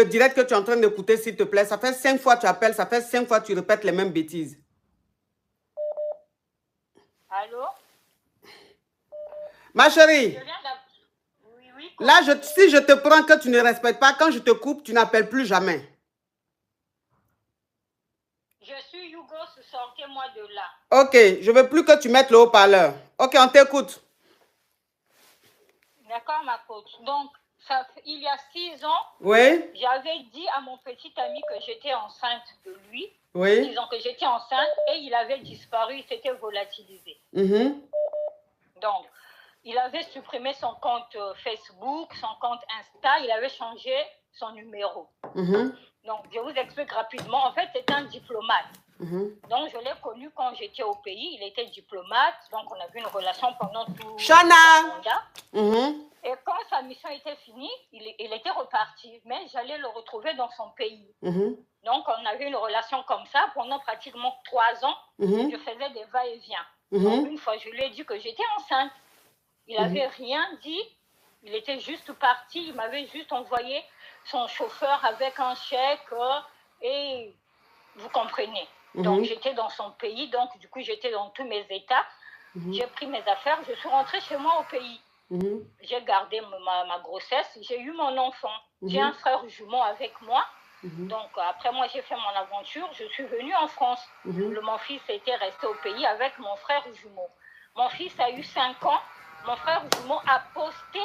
le direct que tu es en train d'écouter, s'il te plaît. Ça fait 5 fois que tu appelles, ça fait 5 fois que tu répètes les mêmes bêtises. Allô? Ma chérie, oui. là, si je te prends que tu ne respectes pas, quand je te coupe, tu n'appelles plus jamais. Je suis Hugo, sortez-moi de là. Ok, je veux plus que tu mettes le haut-parleur. Ok, on t'écoute. D'accord, ma coach. Donc, il y a 6 ans, Oui. J'avais dit à mon petit ami que j'étais enceinte de lui. Oui. Disons que j'étais enceinte et il avait disparu, il s'était volatilisé. Donc, il avait supprimé son compte Facebook, son compte Insta, il avait changé son numéro. Donc, je vous explique rapidement. En fait, c'est un diplomate. Donc, je l'ai connu quand j'étais au pays. Il était diplomate. Donc, on a eu une relation pendant tout le mandat. Et quand sa mission était finie, il était reparti. Mais j'allais le retrouver dans son pays. Donc, on avait une relation comme ça pendant pratiquement 3 ans. Je faisais des va-et-vient. Donc, une fois, je lui ai dit que j'étais enceinte. Il n'avait rien dit. Il était juste parti. Il m'avait juste envoyé son chauffeur avec un chèque. Et vous comprenez. Donc, j'étais dans son pays. Donc, du coup, j'étais dans tous mes états. J'ai pris mes affaires. Je suis rentrée chez moi au pays. J'ai gardé ma grossesse. J'ai eu mon enfant. J'ai un frère jumeau avec moi. Donc, après moi, j'ai fait mon aventure. Je suis venue en France. Mon fils était resté au pays avec mon frère jumeau. Mon fils a eu 5 ans. Mon frère jumeau a posté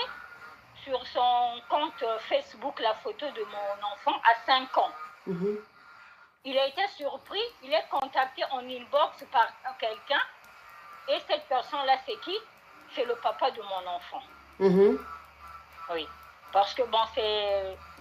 sur son compte Facebook la photo de mon enfant à 5 ans. Il a été surpris. Il est contacté en inbox par quelqu'un. Et cette personne-là, c'est qui? C'est le papa de mon enfant. Oui. Parce que, bon,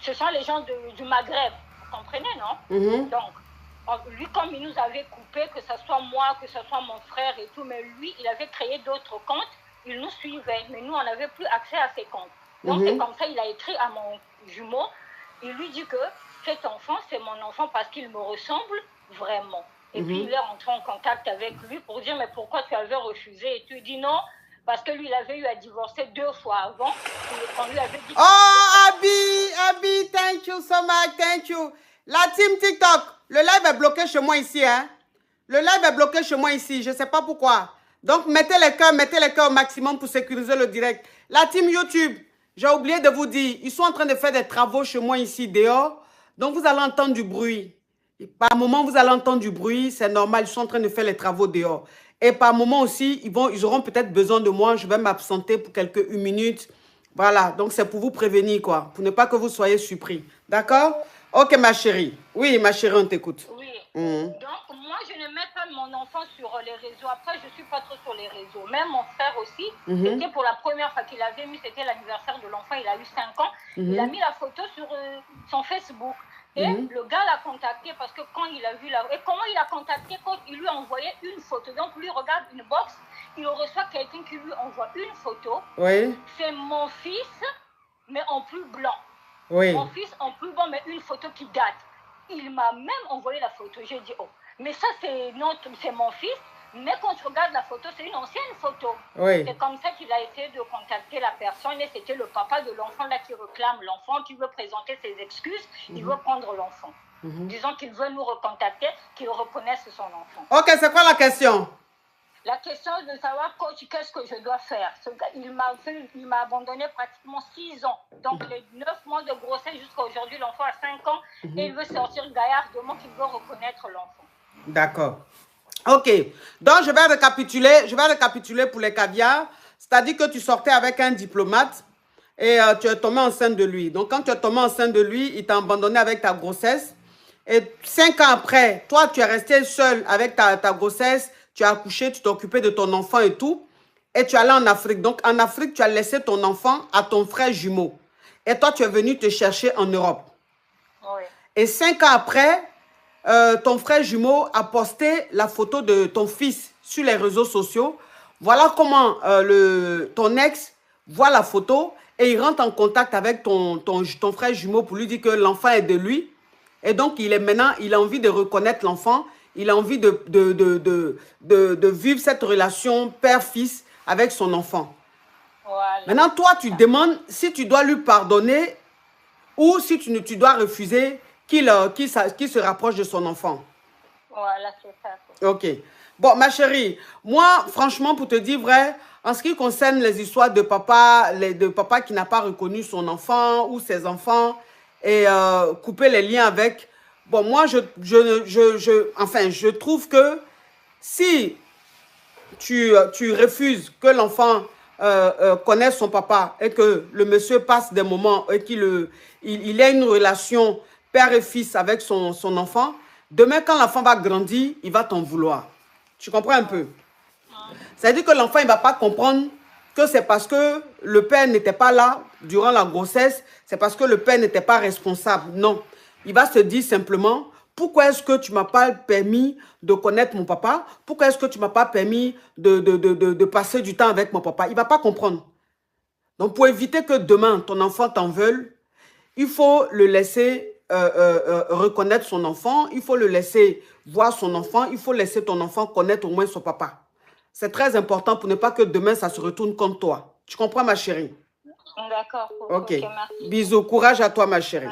ce sont les gens du Maghreb. Vous comprenez, non? Donc, lui, comme il nous avait coupé, que ce soit moi, que ce soit mon frère et tout, mais lui, il avait créé d'autres comptes. Il nous suivait. Mais nous, on n'avait plus accès à ses comptes. Donc, c'est comme ça, il a écrit à mon jumeau. Il lui dit que cet enfant, c'est mon enfant parce qu'il me ressemble vraiment. Et puis, il est entré en contact avec lui pour dire, mais pourquoi tu avais refusé? Et tu dis non, parce que lui, il avait eu à divorcer 2 fois avant. On lui avait dit... Oh, Abi, thank you so much, thank you. La team TikTok, le live est bloqué chez moi ici, hein. Le live est bloqué chez moi ici, je ne sais pas pourquoi. Donc, mettez les cœurs au maximum pour sécuriser le direct. La team YouTube, j'ai oublié de vous dire, ils sont en train de faire des travaux chez moi ici, dehors. Donc, vous allez entendre du bruit. Et par moment, vous allez entendre du bruit, c'est normal, ils sont en train de faire les travaux dehors. Et par moment aussi, ils auront peut-être besoin de moi, je vais m'absenter pour quelques minutes. Voilà, donc c'est pour vous prévenir, quoi, pour ne pas que vous soyez surpris. D'accord? Ok, ma chérie. Oui, ma chérie, on t'écoute. Oui. Donc, moi, je ne mets pas mon enfant sur les réseaux. Après, je ne suis pas trop sur les réseaux. Même mon frère aussi, c'était pour la première fois qu'il avait mis, c'était l'anniversaire de l'enfant, il a eu 5 ans. Il a mis la photo sur son Facebook. Et le gars l'a contacté parce que quand il a vu la... Et comment il a contacté? Quand il lui a envoyé une photo. Donc, lui regarde une box, il reçoit quelqu'un qui lui envoie une photo. Oui. C'est mon fils, mais en plus blanc. Oui. Mon fils en plus blanc, mais une photo qui date. Il m'a même envoyé la photo. J'ai dit, oh, mais ça, c'est mon fils. Mais quand tu regardes la photo, c'est une ancienne photo. Oui. C'est comme ça qu'il a essayé de contacter la personne. Et c'était le papa de l'enfant là qui réclame l'enfant, qui veut présenter ses excuses. Il veut prendre l'enfant. Disons qu'il veut nous recontacter, qu'il reconnaisse son enfant. Ok, c'est quoi la question? La question est de savoir, coach, qu'est-ce que je dois faire? Il m'a abandonné pratiquement 6 ans. Donc, les 9 mois de grossesse jusqu'à aujourd'hui, l'enfant a 5 ans. Et il veut sortir gaillardement qu'il veut reconnaître l'enfant. D'accord. Ok. Donc, je vais récapituler pour les caviars. C'est-à-dire que tu sortais avec un diplomate et tu es tombé enceinte de lui. Donc, quand tu es tombé enceinte de lui, il t'a abandonné avec ta grossesse. Et 5 ans après, toi, tu es resté seul avec ta grossesse. Tu as accouché, tu t'es occupé de ton enfant et tout. Et tu es allé en Afrique. Donc, en Afrique, tu as laissé ton enfant à ton frère jumeau. Et toi, tu es venu te chercher en Europe. Oui. Et 5 ans après, ton frère jumeau a posté la photo de ton fils sur les réseaux sociaux. Voilà comment ton ex voit la photo et il rentre en contact avec ton frère jumeau pour lui dire que l'enfant est de lui. Et donc, il a envie de reconnaître l'enfant. Il a envie de vivre cette relation père-fils avec son enfant. Voilà. Maintenant, toi, tu demandes si tu dois lui pardonner ou si tu dois refuser qu'il se rapproche de son enfant. Voilà, c'est ça. Ok. Bon, ma chérie, moi, franchement, pour te dire vrai, en ce qui concerne les histoires de papa qui n'a pas reconnu son enfant ou ses enfants et couper les liens avec, bon, moi, enfin, je trouve que si tu refuses que l'enfant connaisse son papa et que le monsieur passe des moments et il ait une relation père et fils avec son enfant, demain, quand l'enfant va grandir, il va t'en vouloir. Tu comprends un peu? C'est-à-dire que l'enfant, il ne va pas comprendre que c'est parce que le père n'était pas là durant la grossesse, c'est parce que le père n'était pas responsable. Non. Il va se dire simplement, pourquoi est-ce que tu ne m'as pas permis de connaître mon papa? Pourquoi est-ce que tu ne m'as pas permis de passer du temps avec mon papa? Il ne va pas comprendre. Donc, pour éviter que demain, ton enfant t'en veuille, il faut le laisser reconnaître son enfant, il faut le laisser voir son enfant, il faut laisser ton enfant connaître au moins son papa. C'est très important pour ne pas que demain, ça se retourne contre toi. Tu comprends, ma chérie? D'accord. Ok. Bisous. Courage à toi, ma chérie.